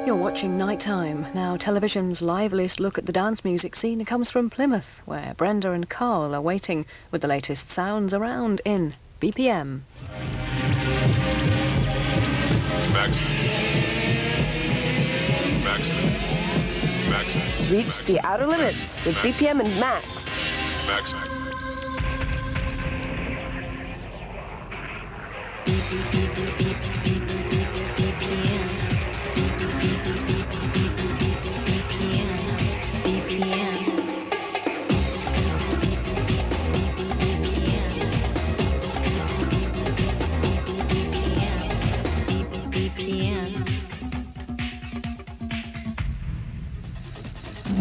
You're watching Nighttime. Now, television's liveliest look at the dance music scene comes from Plymouth, where Brenda and Carl are waiting with the latest sounds around in BPM. Max. Reach the outer limits with BPM and Max.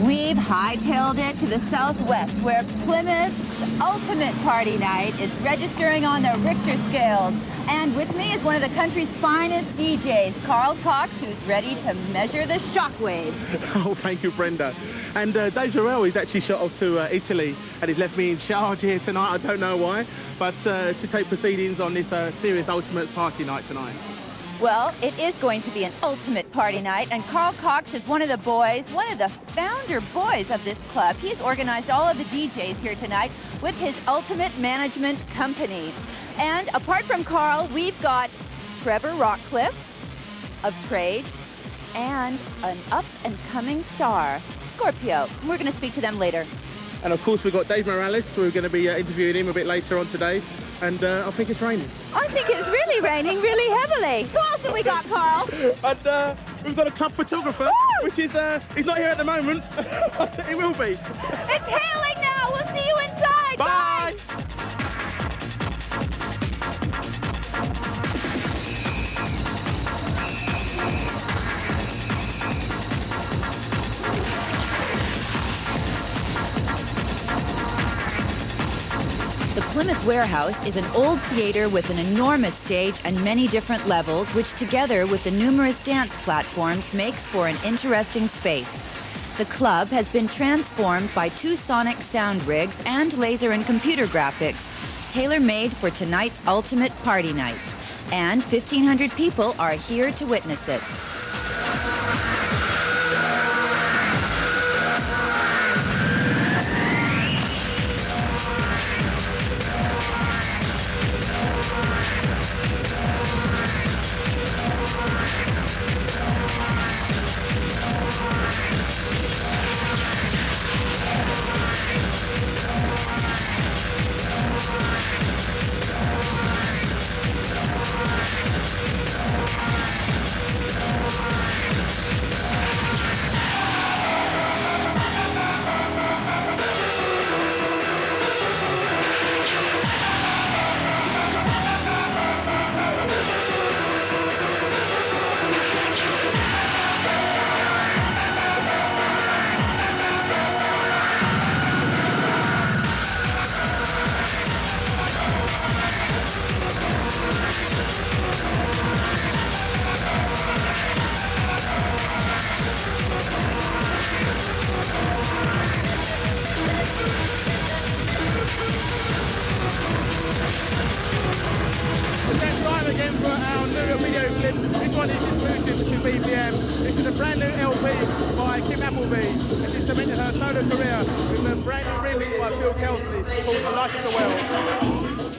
We've hightailed it to the southwest, where Plymouth's ultimate party night is registering on the Richter scales. And with me is one of the country's finest DJs, Carl Cox, who's ready to measure the shockwaves. Oh, thank you, Brenda. And Dave Jarrell, he's actually shot off to Italy, and he's left me in charge here tonight. I don't know why, but to take proceedings on this serious ultimate party night tonight. Well, it is going to be an ultimate party night, and Carl Cox is one of the boys, one of the founder boys of this club. He's organized all of the DJs here tonight with his Ultimate Management Company. And apart from Carl, we've got Trevor Rockcliffe of Trade and an up-and-coming star, Scorpio. We're going to speak to them later. And of course, we've got Dave Morales. We're going to be interviewing him a bit later on today. And I think it's raining. I think it's really raining really heavily. Who else have we got, Carl? And we've got a club photographer, Woo! which is, he's not here at the moment. He will be. It's hailing now. We'll see you inside. Bye. The Plymouth Warehouse is an old theater with an enormous stage and many different levels, which together with the numerous dance platforms makes for an interesting space. The club has been transformed by two sonic sound rigs and laser and computer graphics, tailor-made for tonight's ultimate party night. And 1,500 people are here to witness it. This one is exclusive to BPM. This is a brand new LP by Kim Appleby, and she cemented her solo career with a brand new remix by Phil Kelsley called The Light of the World.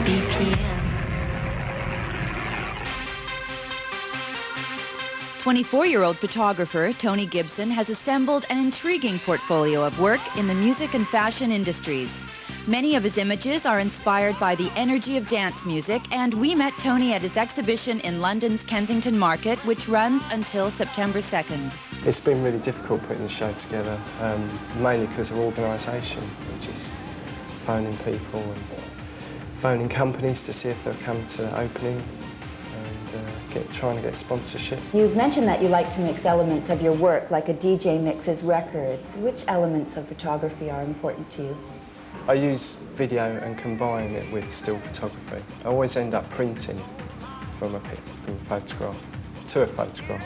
BPM. 24-year-old photographer Tony Gibson has assembled an intriguing portfolio of work in the music and fashion industries. Many of his images are inspired by the energy of dance music, and we met Tony at his exhibition in London's Kensington Market, which runs until September 2nd. It's been really difficult putting the show together, mainly because of organisation. We're just phoning people and phoning companies to see if they'll come to the opening and trying to get sponsorship. You've mentioned that you like to mix elements of your work like a DJ mixes records. Which elements of photography are important to you? I use video and combine it with still photography. I always end up printing from a photograph to a photograph.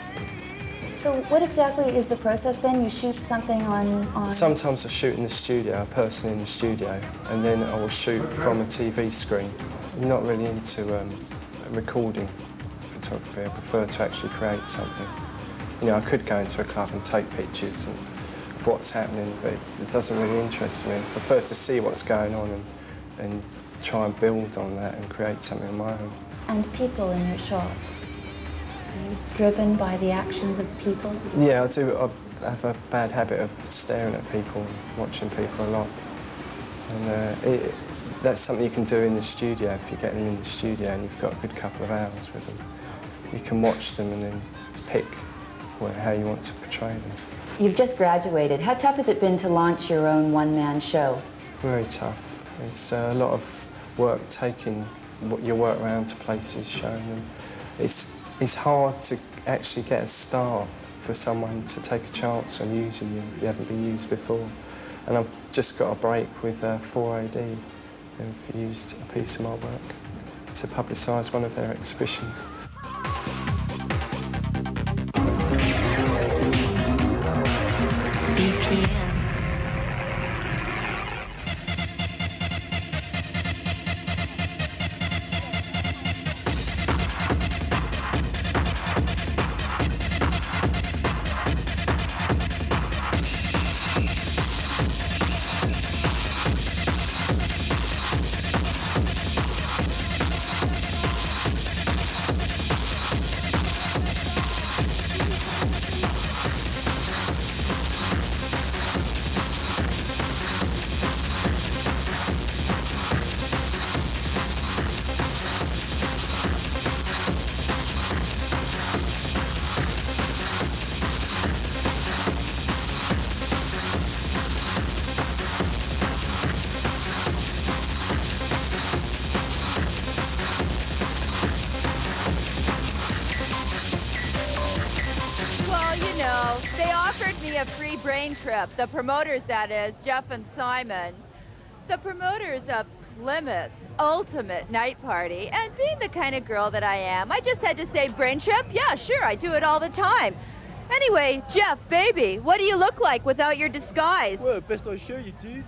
So what exactly is the process then? You shoot something on... Sometimes I shoot in the studio, a person in the studio, and then I will shoot from a TV screen. I'm not really into recording photography. I prefer to actually create something. You know, I could go into a club and take pictures of what's happening, but it doesn't really interest me. I prefer to see what's going on and try and build on that and create something of my own. And people in your shots? Are you driven by the actions of people? Yeah, I do. I have a bad habit of staring at people and watching people a lot. And that's something you can do in the studio. If you get them in the studio and you've got a good couple of hours with them, you can watch them and then pick how you want to portray them. You've just graduated. How tough has it been to launch your own one-man show? Very tough. It's a lot of work taking your work around to places, showing them. It's hard to actually get a start for someone to take a chance on using you if you haven't been used before. And I've just got a break with 4AD, who've used a piece of my work to publicise one of their exhibitions. BPM. offered me a free brain trip. The promoters, that is, Jeff and Simon. The promoters of Plymouth's ultimate night party. And being the kind of girl that I am, I just had to say, brain trip? Yeah, sure, I do it all the time. Anyway, Jeff, baby, what do you look like without your disguise? Well, best I show you, dude.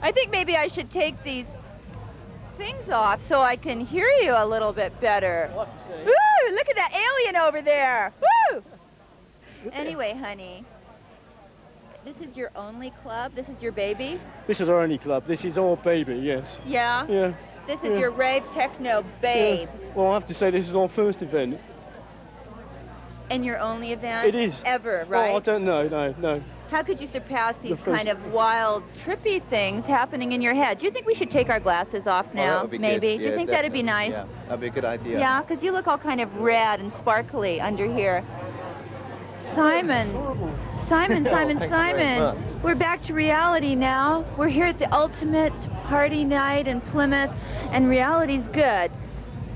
I think maybe I should take these things off so I can hear you a little bit better. I'll have to say. Woo! Look at that alien over there! Woo! Anyway, honey, this is your only club? This is your baby? This is our only club. This is our baby, yes. Yeah? Yeah. This is your rave techno babe. Yeah. Well, I have to say this is our first event. And your only event? It is. Ever, right? Oh, I don't know, no. How could you surpass these first- kind of wild, trippy things happening in your head? Do you think we should take our glasses off Oh, now, that would be maybe? good. Do you Yeah, think that'd be nice? Yeah, that'd be a good idea. Yeah, because you look all kind of red and sparkly under here. Simon. Simon. Thank you very much. We're back to reality now. We're here at the ultimate party night in Plymouth, and reality's good.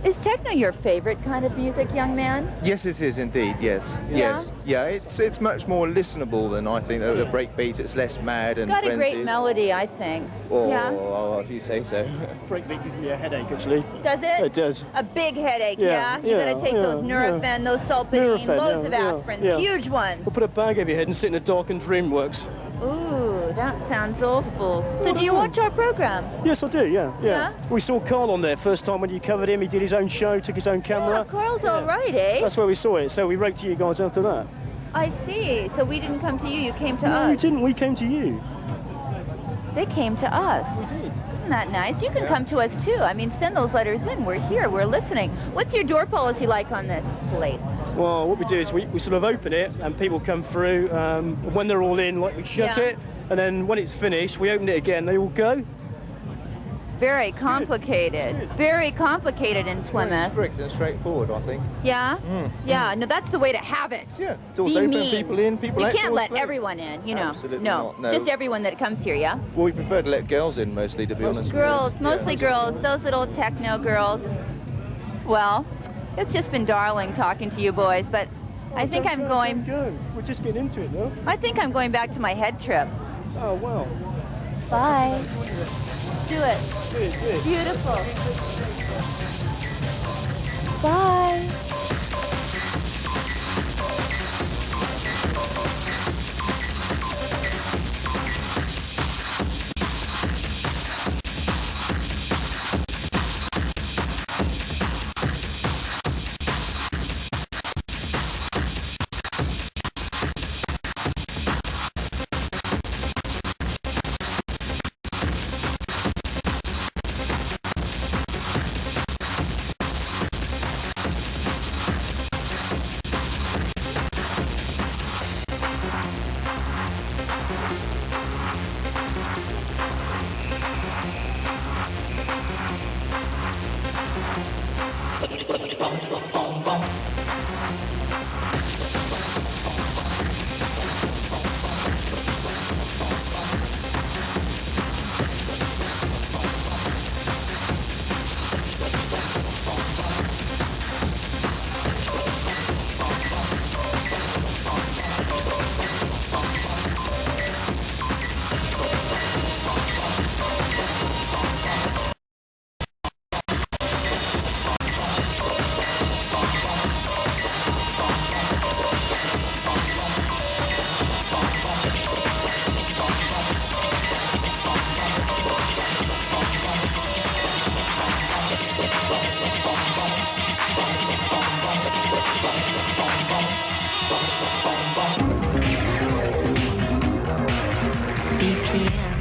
Is techno your favorite kind of music, young man? Yes, it is indeed. Yes, Yeah? yes, yeah. It's much more listenable than I think the breakbeat. It's less mad and Got a great frenzied. melody, I think. Oh, Yeah? oh, if you say so. Breakbeat gives me a headache, actually. Does it? It does. A big headache, Yeah, yeah? You yeah, gotta take yeah, those Nurofen, yeah. those Sulpidine, Nurofen, loads of yeah, aspirins, yeah. huge ones. We'll put a bag over your head and sit in a darkened room works. Ooh, that sounds awful. So do you watch our program? Yes, I do, yeah. Yeah? We saw Carl on there first time when you covered him. He did his own show, took his own camera. Yeah, Carl's all right, eh? That's where we saw it, so we wrote to you guys after that. I see. So we didn't come to you, you came to No, we us. didn't. We came to you. They came to us. We did. Isn't that nice? You can come to us too. I mean, send those letters in. We're here, we're listening. What's your door policy like on this place? Well, what we do is we sort of open it and people come through. When they're all in, like we shut Yeah. it, and then when it's finished, we open it again. They all go. Very complicated. Very complicated in Plymouth. Strict and straightforward, I think. Yeah? Yeah, no, that's the way to have it. Yeah, doors Be open, mean. people in, people You out. can't doors let closed. everyone in, you know. Absolutely No, not, no. just everyone that comes here, yeah? Well, we prefer to let girls in mostly, to be honest. Girls, mostly girls, those little techno girls. Well, it's just been darling talking to you boys, but I think I'm going, Go. We're just getting into it now. I think I'm going back to my head trip. Oh, wow. Bye. Do it. Do it. Beautiful. Bye. BPM.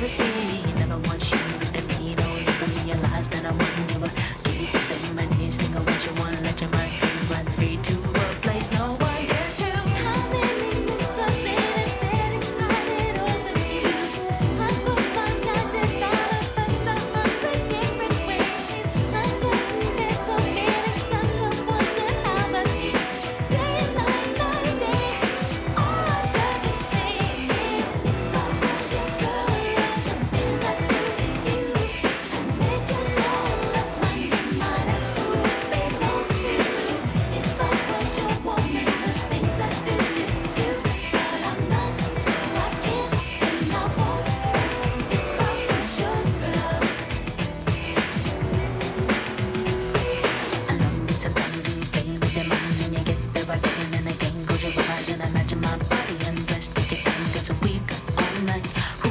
to see. You never once you looked at me, don't even realize that I wasn't ever. Give you the money, think of what you want, let your mind free, run free to a place no one gets to. How many minutes I've been excited over you? I close my eyes and thought of us 100 different ways. I've gotten there so many times, I wonder how much you. Day and night, night and day. All I've got to say is, if I was your girl, love the things I do to you. I make you all up my mind as food belongs to you. If I was your woman, the things I do to you. But I'm not, so I can't and I won't. If I was your girl. I know this sometimes you play with your mind and you get the right feeling and again goes your eyes and imagine my body undressed. Take your time, cause we've got all night. Ooh,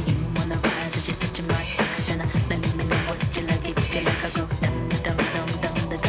you wanna rise as you touch my thighs and let me know what you like. If you like, I go dum dum dum dum dum dum.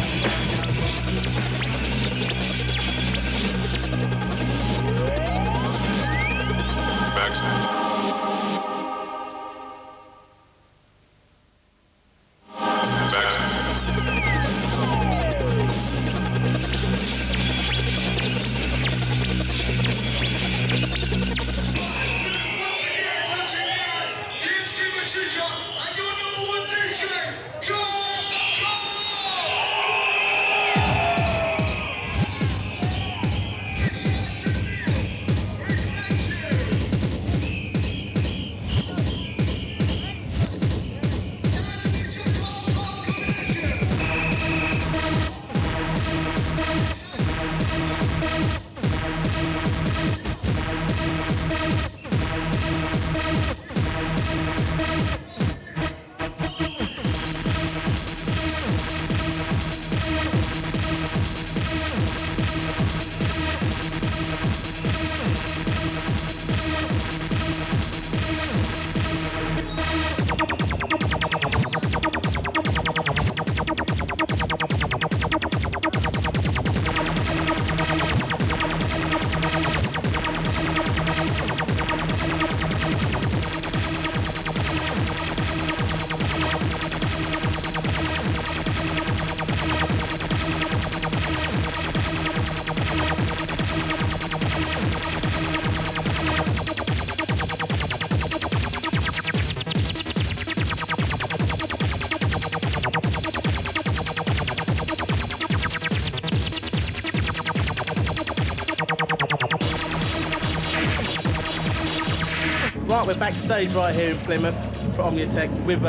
Right, we're backstage right here in Plymouth for Omniatech with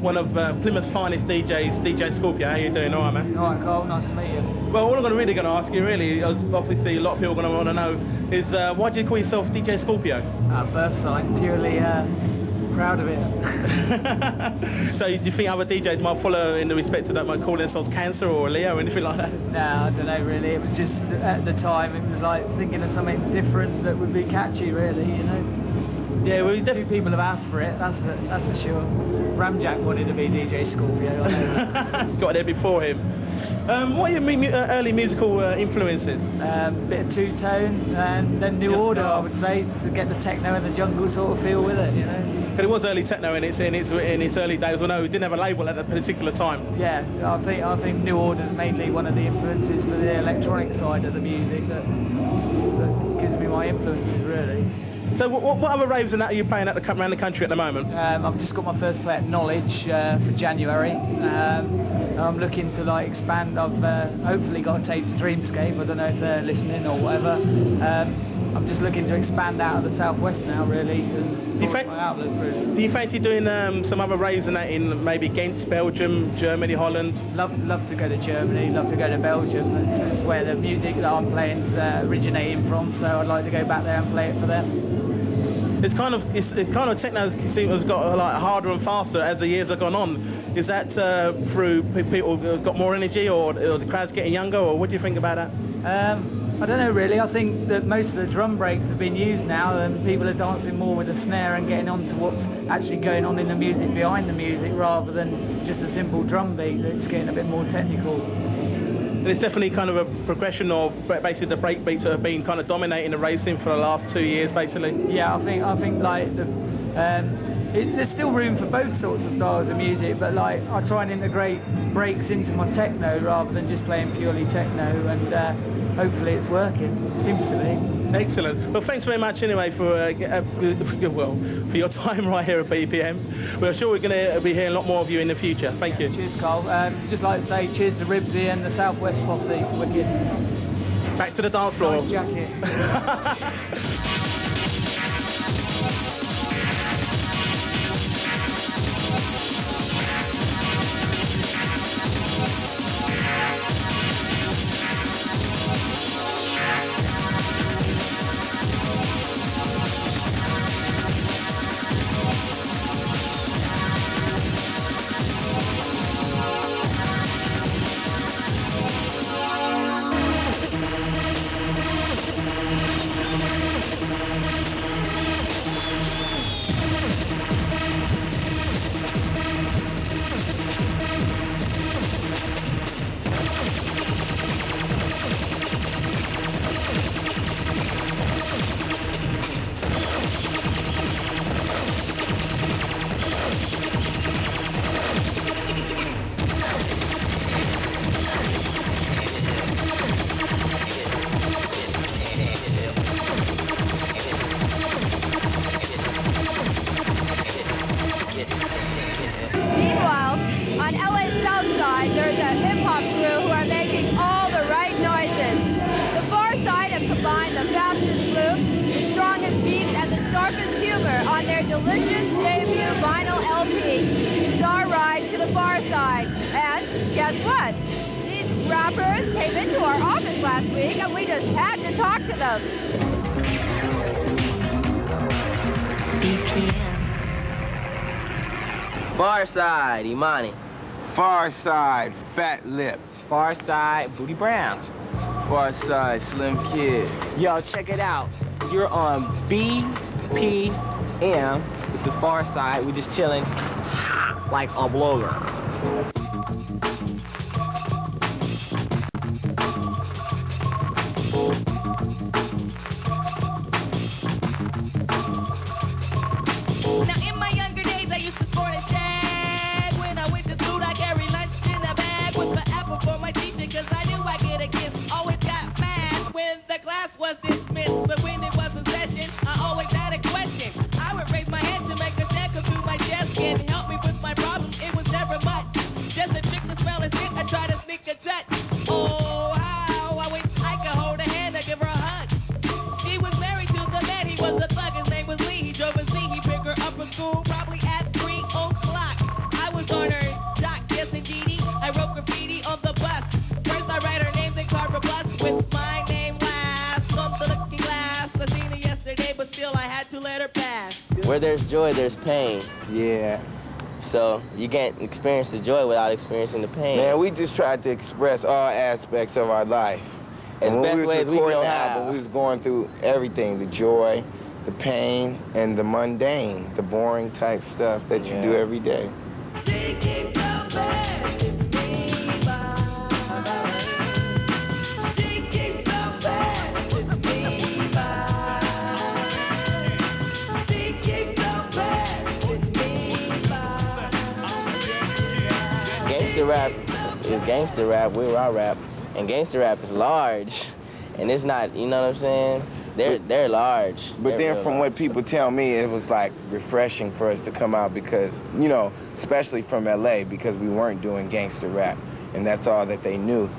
one of Plymouth's finest DJs, DJ Scorpio. How you doing? All right, man? All right, Carl, nice to meet you. Well, what I'm really going to ask you, really, as obviously a lot of people are going to want to know, is why do you call yourself DJ Scorpio? Birth sign, purely proud of it. So do you think other DJs might follow in the respect of that, might call themselves Cancer or Leo or anything like that? No, I don't know really. It was just, at the time, it was like thinking of something different that would be catchy, really, you know. Yeah, well, a few people have asked for it, that's for sure. Ramjack wanted to be DJ Scorpio, I know. Got there before him. What are your early musical influences? Bit of two-tone and then New Order, I would say, to get the techno and the jungle sort of feel with it, you know. But it was early techno in its early days. Well, no, we didn't have a label at that particular time. Yeah, I think New Order is mainly one of the influences for the electronic side of the music that gives me my influences, really. So what other raves and that are you playing around the country at the moment? I've just got my first play at Knowledge for January. I'm looking to like expand. I've hopefully got a tape to Dreamscape. I don't know if they're listening or whatever. I'm just looking to expand out of the southwest now, really. And my outlook, really. Do you fancy doing some other raves and that in maybe Ghent, Belgium, Germany, Holland? Love to go to Germany. Love to go to Belgium. It's where the music that I'm playing is originating from. So I'd like to go back there and play it for them. It's kind of techno has got like harder and faster as the years have gone on. Is that through people who've got more energy, or the crowd's getting younger, or what do you think about that? I don't know really. I think that most of the drum breaks have been used now, and people are dancing more with the snare and getting on to what's actually going on in the music behind the music, rather than just a simple drum beat. It's getting a bit more technical. It's definitely kind of a progression of basically the break beats that have been kind of dominating the rave scene for the last 2 years, basically. Yeah, I think like There's still room for both sorts of styles of music, but like I try and integrate breaks into my techno rather than just playing purely techno, and hopefully it's working. It seems to be. Excellent. Well, thanks very much anyway for for your time right here at BPM. We're sure we're going to be hearing a lot more of you in the future. Thank you. Cheers, Carl. Just like to say cheers to Ribsy and the Southwest Posse. Wicked. Back to the dance floor. Nice jacket. The fastest loop, the strongest beats, and the sharpest humor on their delicious debut vinyl LP, Star Ride to the Far Side. And guess what? These rappers came into our office last week, and we just had to talk to them. BPM. Far Side, Imani. Far Side, Fat Lip. Far Side, Booty Brown. Far Side, Slim Kid. Yo, check it out. You're on BPM with the Far Side. We're just chilling like a blogger. Now in my younger days I used to sport a shag. When I went to school I carried lunch in a bag with the apple for my teacher cause I knew I'd get a kiss. Always got mad when the class was dismissed, but when it was a session I always had a question. I would raise my hand to make a check come through my chest. Can you help me with my problem? It was never much. Just a trick to smell a stick, I try to sneak a touch. Oh how I wish I could hold her hand or give her a hug. She was married to the man, he was a thug, his name was Lee. He drove a Z, he picked her up from school probably at 3 o'clock. I was on her dock, yes indeedy. I wrote graffiti on the bus. First I write her name, then carve a bus with my name last on the looking glass. I seen her yesterday, but still I had to let her pass. Where there's joy, there's pain. Yeah. So you can't experience the joy without experiencing the pain. Man, we just tried to express all aspects of our life. As And when best we was way as we recording know the how. album, we was going through everything, the joy, the pain, and the mundane, the boring type stuff that you do every day. Gangster rap is gangster rap, we're our rap. And gangster rap is large. And it's not, you know what I'm saying? They're large. But then from what people tell me, it was like refreshing for us to come out because, you know, especially from LA, because we weren't doing gangster rap. And that's all that they knew.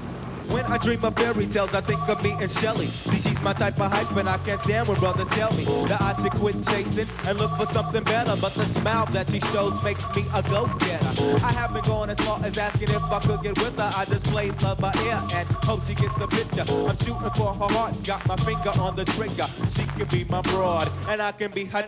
When I dream of fairy tales, I think of me and Shelly. See, she's my type of hype, and I can't stand when brothers tell me that I should quit chasing and look for something better. But the smile that she shows makes me a go-getter. I haven't gone as far as asking if I could get with her. I just play love by ear and hope she gets the picture. I'm shooting for her heart, got my finger on the trigger. She can be my broad, and I can be her.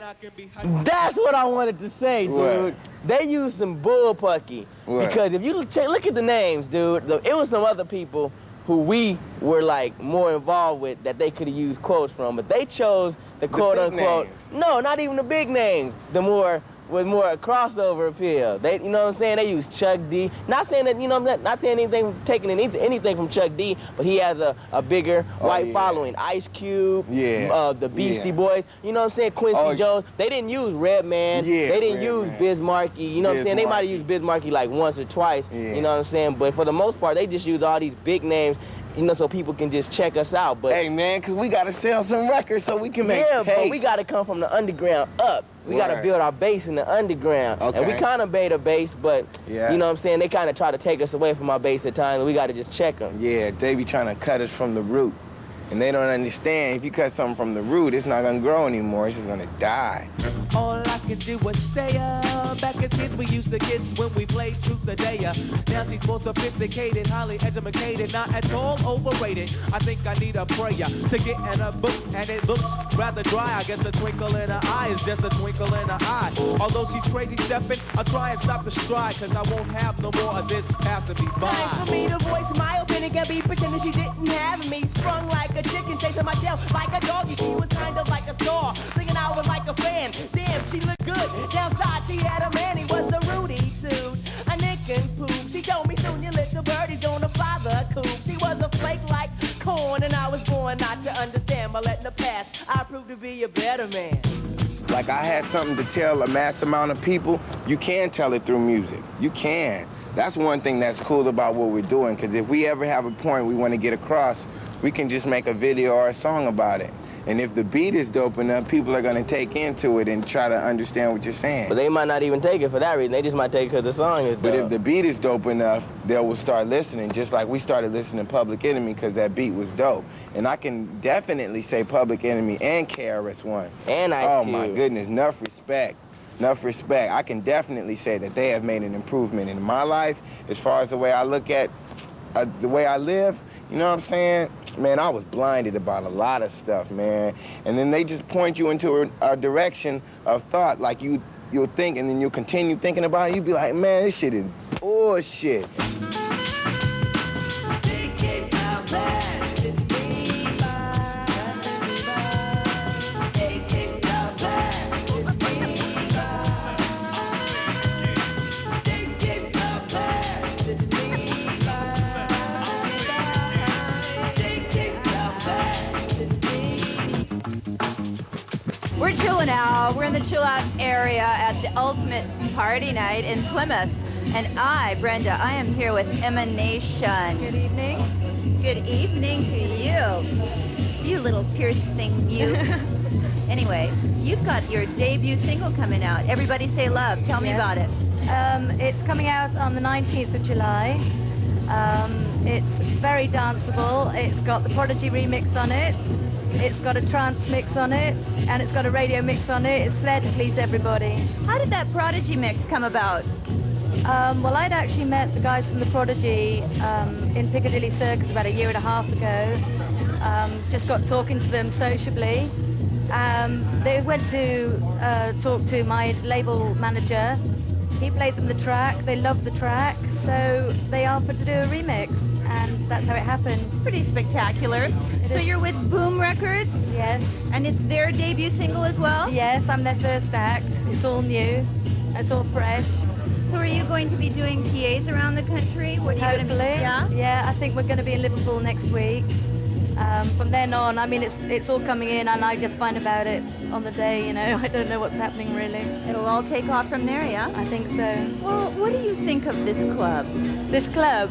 That's what I wanted to say, dude. What? They used some bullpucky. What? Because if you look at the names, dude, it was some other people who we were like more involved with that they could have used quotes from, but they chose the quote unquote, no, not even the big names, the more with more crossover appeal. They, you know what I'm saying? They use Chuck D. Not saying that, you know, not saying anything, taking anything from Chuck D, but he has a bigger white following. Ice Cube, the Beastie Boys. You know what I'm saying? Quincy Jones. They didn't use Redman. They didn't use Biz Markie. You know what I'm saying? They might have used Biz Markie like once or twice. You know what I'm saying? But for the most part, they just use all these big names, you know, so people can just check us out. But hey, man, because we got to sell some records so we can make but we got to come from the underground up. We got to build our base in the underground. And we kind of made a base, but, you know what I'm saying, they kind of try to take us away from our base at times, and we got to just check them. Yeah, they be trying to cut us from the root. And they don't understand, if you cut something from the root, it's not gonna grow anymore, it's just gonna die. All I can do was stay up. Back as kids, we used to kiss when we played Truth or Dare. Now she's more sophisticated, highly educated, not at all overrated. I think I need a prayer to get in a book, and it looks rather dry. I guess a twinkle in her eye is just a twinkle in her eye. Although she's crazy stepping, I'll try and stop the stride, cause I won't have no more of this passing me by. Time for me to voice my opinion, can be pretending she didn't have me. Sprung like a chicken, chasing my tail like a doggy. She was kind of like a star, thinking I was like a fan. Damn, she looked good. Downside, she had a man, he was the Rudy suit. A nick and poop. She told me soon your little birdie's gonna fly the coop. She was a flake like corn, and I was born not to understand. But letting the past, I proved to be a better man. Like I had something to tell a mass amount of people, you can tell it through music. You can. That's one thing that's cool about what we're doing, because if we ever have a point we want to get across, we can just make a video or a song about it. And if the beat is dope enough, people are going to take into it and try to understand what you're saying. But they might not even take it for that reason. They just might take it because the song is dope. But if the beat is dope enough, they will start listening, just like we started listening to Public Enemy because that beat was dope. And I can definitely say Public Enemy and KRS-One. And Ice Cube. Oh, my goodness. Enough respect. Enough respect. I can definitely say that they have made an improvement in my life as far as the way I look at the way I live. You know what I'm saying? Man, I was blinded about a lot of stuff, man. And then they just point you into a direction of thought, like you'll think, and then you'll continue thinking about it. You'll be like, man, this shit is bullshit. We're chilling out. We're in the chill out area at the Ultimate Party Night in Plymouth. And I, Brenda, I am here with Emanation. Good evening. Good evening to you. You little piercing you. Anyway, you've got your debut single coming out. Everybody Say Love. Tell me about it. It's coming out on the 19th of July. It's very danceable. It's got the Prodigy remix on it. It's got a trance mix on it, and it's got a radio mix on it. It's there to please everybody. How did that Prodigy mix come about? Well, I'd actually met the guys from the Prodigy in Piccadilly Circus about a year and a half ago. Just got talking to them sociably. They went to talk to my label manager. He played them the track. They loved the track, so they offered to do a remix, and that's how it happened. Pretty spectacular. So you're with Boom Records? Yes. And it's their debut single as well? Yes, I'm their first act. It's all new. It's all fresh. So are you going to be doing PAs around the country? What are you going to be? Yeah, I think we're going to be in Liverpool next week. From then on, I mean, it's all coming in, and I just find about it on the day, you know. I don't know what's happening, really. It'll all take off from there, yeah? I think so. Well, what do you think of this club? This club?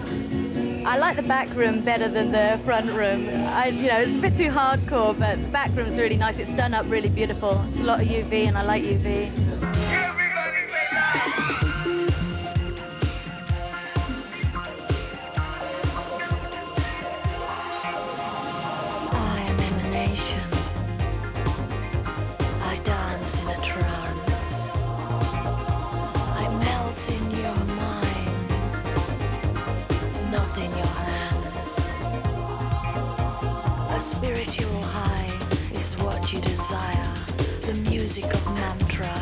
I like the back room better than the front room. It's a bit too hardcore, but the back room's really nice. It's done up really beautiful. It's a lot of UV, and I like UV. I am emanation. I dance in a trance. I melt in your mind, not in your hands. A spiritual high is what you desire, the music of mantra.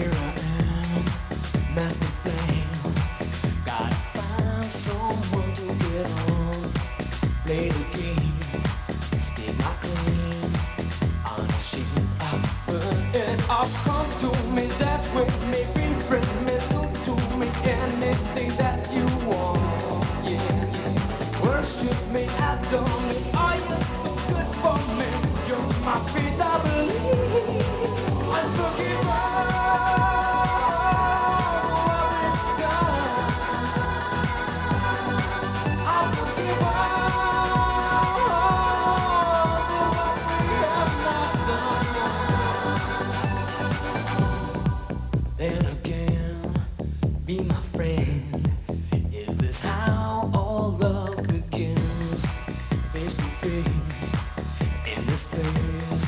Here I am, method flame. Gotta find someone to get on. Play the game, stay my claim. Unashamed, I burn it off. Come to me, that's with me. Befriend me, do to me anything that you want. Yeah, yeah. Worship me, adore me. Are you so good for me? You're my feet, I believe. I'm looking then again, be my friend. Is this how all love begins? Face to face, in this place,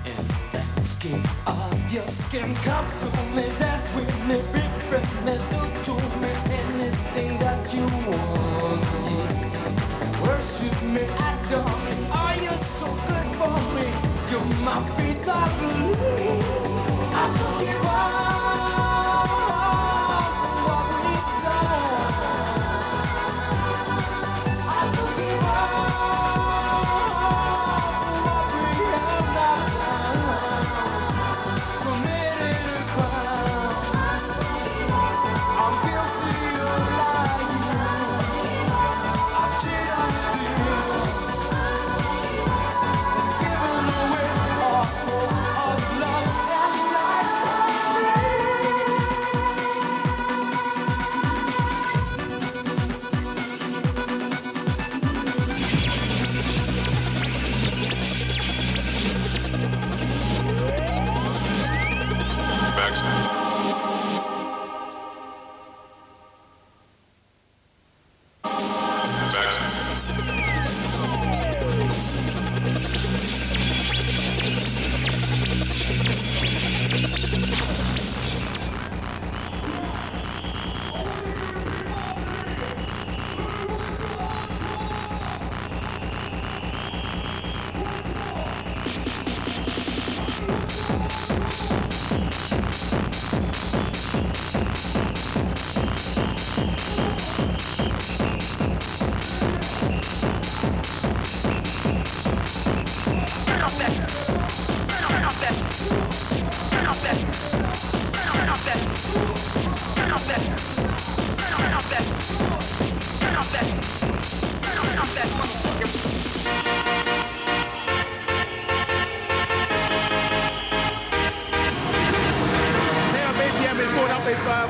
in the landscape of your skin. Come to me, dance with me, befriend me, do to me anything that you want. Yeah. Worship me, adore me. Are you so good for me? You're my feet, I believe. I forgive all what we've done. I forgive all what we have not done. Committed a crime. I'm guilty of lying. I cheated on you. Given away all hope of love and life.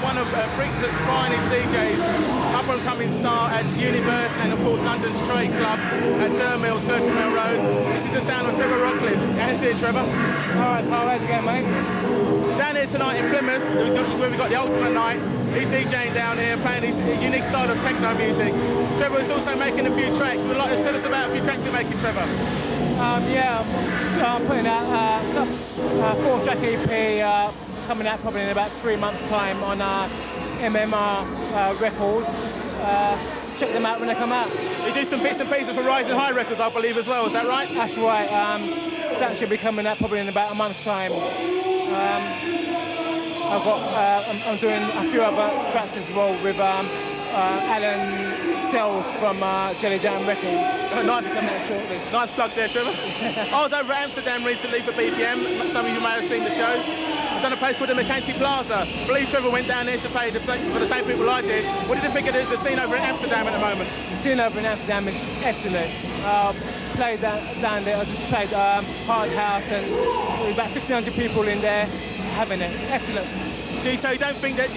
One of Britain's finest DJs, up-and-coming star at Universe and of course London's Trade Club at Turnmills, Clerkenwell Road. This is the sound of Trevor Rockcliffe. How's it, Trevor? Alright, Carl, how's it going, mate? Down here tonight in Plymouth, where we've got the Ultimate Night. He's DJing down here, playing his unique style of techno music. Trevor is also making a few tracks. Would you like to tell us about a few tracks you're making, Trevor? I'm putting out a 4-track EP coming out probably in about 3 months' time on MMR Records. Check them out when they come out. You do some bits and pieces for Rising High Records, I believe, as well. Is that right? That's right. That should be coming out probably in about a month's time. I'm doing a few other tracks as well with Alan Sells from Jelly Jam Records. Nice plug there, Trevor. I was over at Amsterdam recently for BPM. Some of you may have seen the show. I've done a place called the Mackenzie Plaza. I believe Trevor went down there to play for the same people I did. What did you think of the scene over in Amsterdam at the moment? The scene over in Amsterdam is excellent. Played down there, I just played Hard House and about 1,500 people in there having it. Excellent. So you don't think that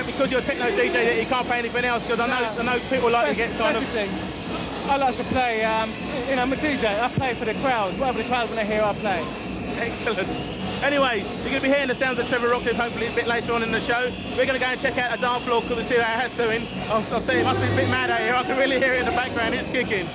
because you're a techno DJ that you can't play anything else? Because I know people like to get kind of... I like to play, I'm a DJ, I play for the crowd. Whatever the crowd want to hear, I play. Excellent. Anyway, you're going to be hearing the sounds of Trevor Rockcliffe hopefully a bit later on in the show. We're going to go and check out a dance floor to see how it's doing. I'll tell you, it must be a bit mad out here. I can really hear it in the background. It's kicking.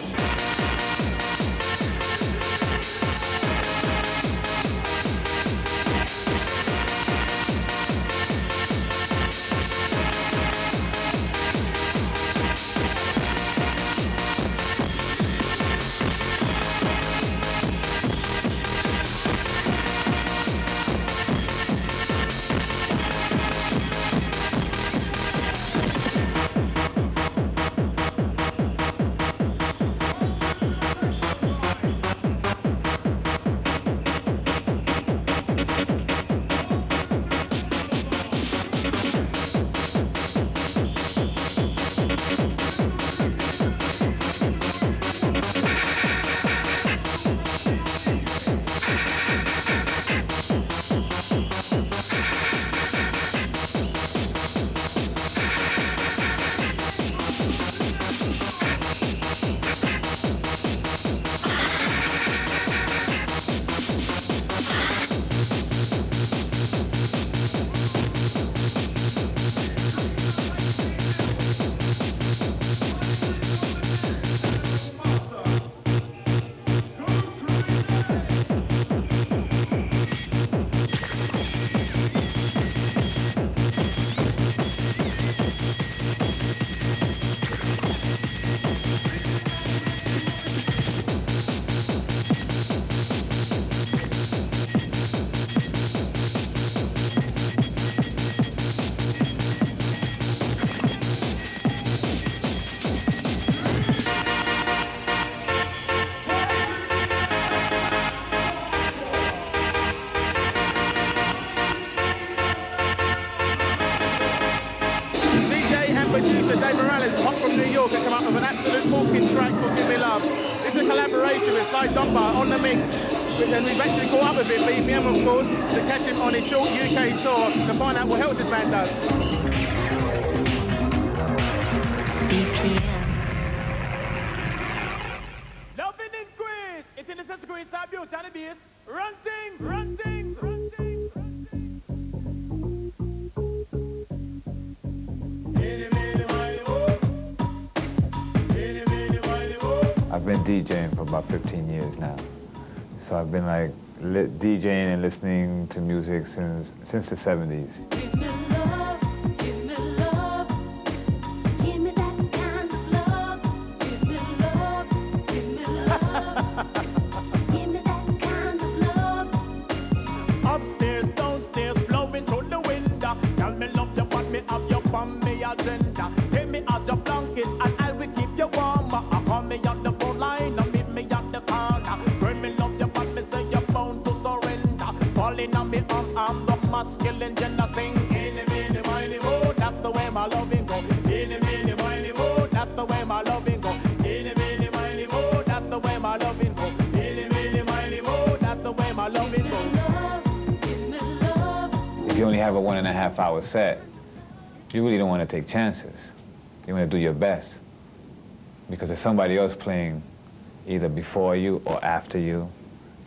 producer Dave Morales, hot from New York, has come up with an absolute corking track called Give Me Love. It's a collaboration with Sly Dunbar on the mix. And we've actually caught up with him, BPM of course, to catch him on his short UK tour to find out what else this man does. BPM. Loving increase. It's in the sense of grace, our beauty and the bass. Run things, run things, run things, run things. I've been DJing for about 15 years now. So I've been like DJing and listening to music since the 70s. Give me love, give me love. Give me that kind of love. Give me love, give me love. Give me that kind of love. Upstairs, downstairs, blowing through the window. Tell me love you, but me have you on me agenda. Take me as your blanket and I will keep you warm. Call me on the phone line and meet me on the corner. Bring me love you, but me say you're bound to surrender. Falling on me arms, I'm the masculine gender. Sing, eeny, meeny, miny, mo. That's the way my loving go. Eeny, meeny, miny, mo. That's the way my loving go. Eeny, meeny, miny, mo. That's the way my loving go. Eeny, meeny, miny, mo. That's the way my loving go. If you only have a 1.5 hour set, you really don't want to take chances. You want to do your best. Because there's somebody else playing either before you or after you.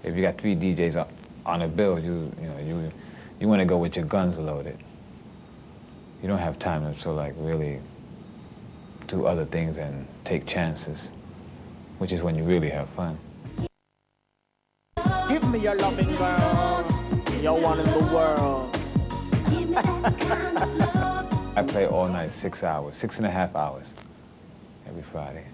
If you got 3 DJs on a bill, you want to go with your guns loaded. You don't have time to like really do other things and take chances, which is when you really have fun. Give me your loving girl. You're one in the world. I play all night, 6 hours, 6.5 hours every Friday.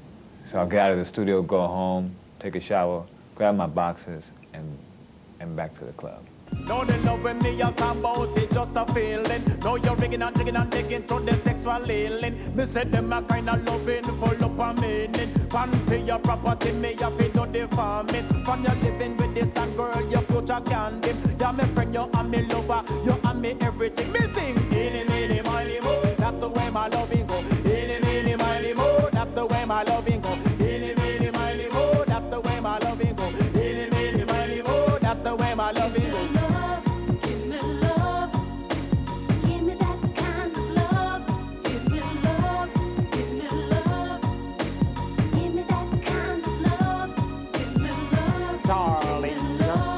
So I'll get out of the studio, go home, take a shower, grab my boxes, and back to the club. No, the love when me a talk about it, just a feeling. No, you're rigging and digging and digging through the sexual healing. Me said them a kind of loving full up a meaning. Fan for your property, me a fi do the farming. From your living with this and girl, your future can dim. Yeah, me friend, you and me lover, you and me everything. Me sing, eeny, meeny, miny, mo. That's the way my loving go. Eeny, meeny, miny, mo. That's the way my loving go. Eeny, meeny, miny, mo. That's the way my loving go. Eeny, meeny, miny, mo. That's the way my loving go.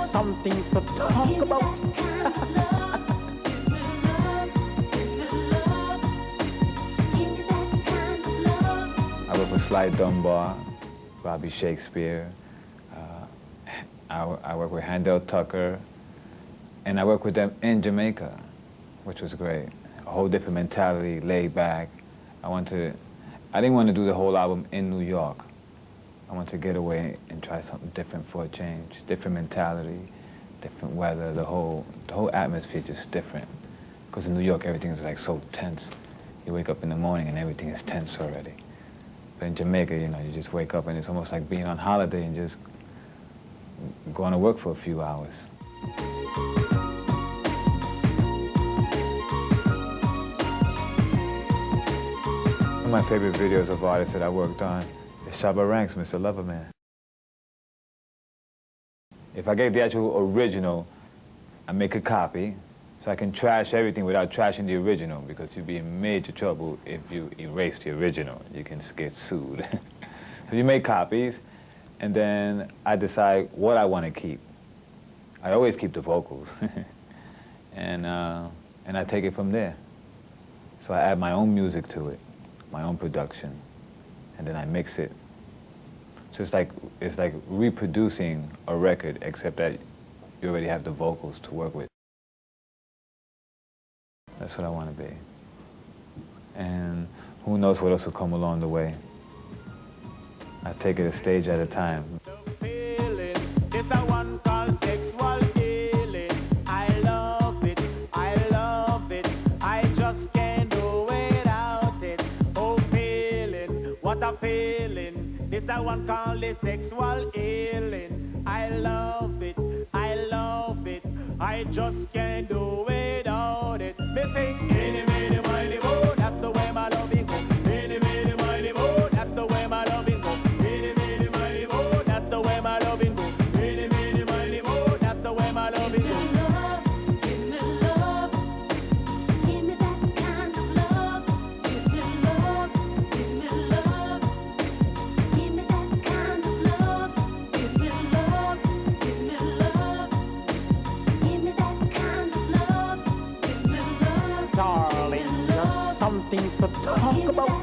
Something to talk about. I work with Sly Dunbar, Robbie Shakespeare. I work with Handel Tucker, and I work with them in Jamaica, which was great. A whole different mentality, laid back. I didn't want to do the whole album in New York. I want to get away and try something different for a change. Different mentality, different weather, the whole atmosphere just different. Because in New York, everything is like so tense. You wake up in the morning and everything is tense already. But in Jamaica, you just wake up and it's almost like being on holiday and just going to work for a few hours. One of my favorite videos of artists that I worked on is Shabba Ranks, Mr. Loverman. If I get the actual original, I make a copy, so I can trash everything without trashing the original, because you'd be in major trouble if you erase the original. You can get sued. So you make copies, and then I decide what I want to keep. I always keep the vocals, and I take it from there. So I add my own music to it, my own production, and then I mix it. So it's like reproducing a record, except that you already have the vocals to work with. That's what I want to be. And who knows what else will come along the way. I take it a stage at a time. This a one called sexual healing. I love it, I love it. I just can't do without it. Oh, feeling, what a feeling. This a one called the sexual healing. I love it, I love it. I just can't do without it. Me sing, eeny, meeny, miny, mo. That's the way my loving go. darling, just something to talk about.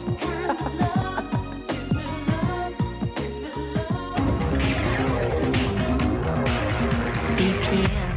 BPM.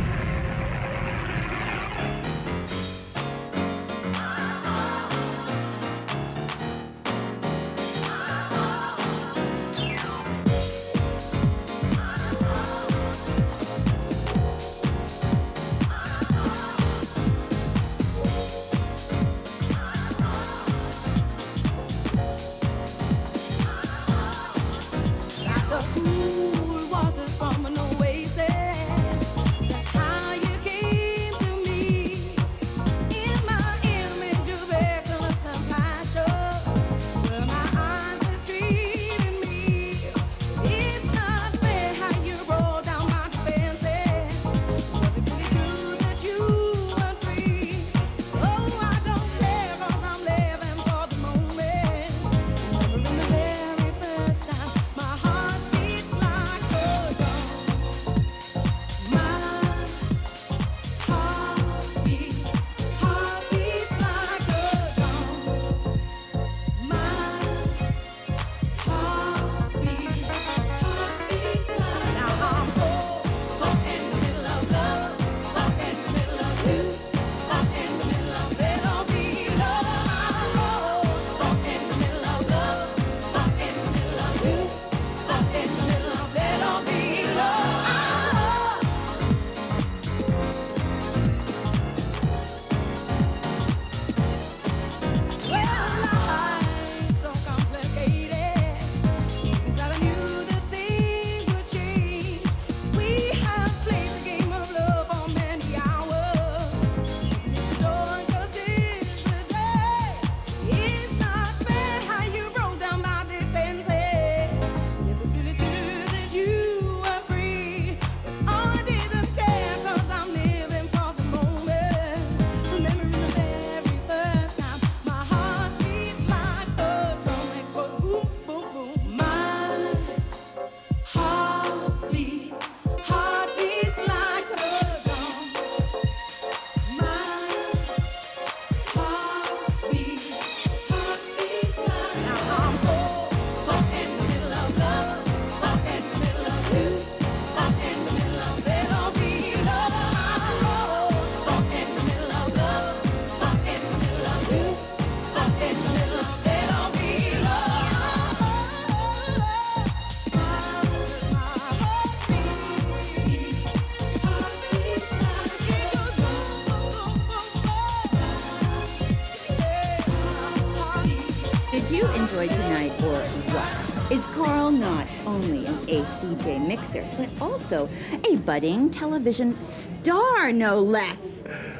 Did you enjoy tonight or what? Is Carl not only an ace DJ mixer, but also a budding television star, no less?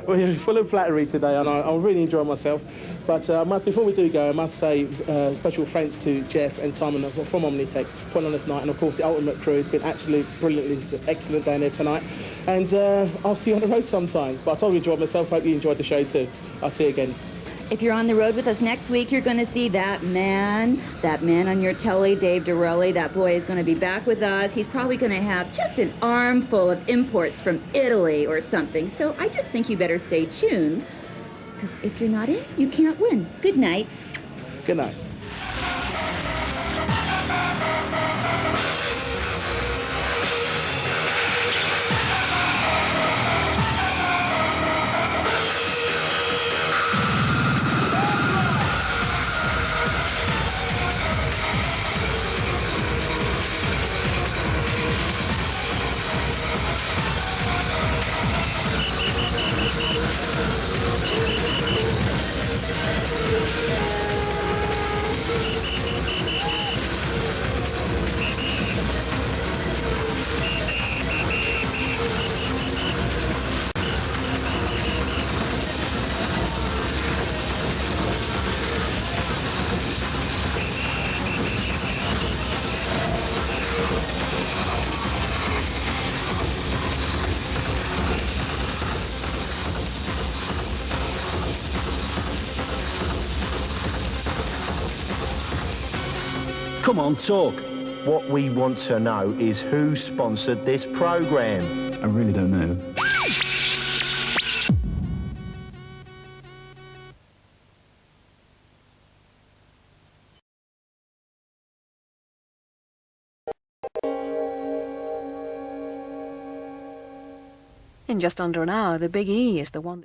Well, you're full of flattery today, and I really enjoy myself. But before we do go, I must say special thanks to Jeff and Simon from Omnitech for putting on this night, and of course the Ultimate crew has been absolutely brilliantly excellent down there tonight. And I'll see you on the road sometime. But I totally enjoyed myself. Hope you enjoyed the show too. I'll see you again. If you're on the road with us next week, you're going to see that man on your telly, Dave Dorelli. That boy is going to be back with us. He's probably going to have just an armful of imports from Italy or something. So I just think you better stay tuned, because if you're not in, you can't win. Good night. Good night. Come on, talk. What we want to know is who sponsored this program. I really don't know. In just under an hour, the Big E is the one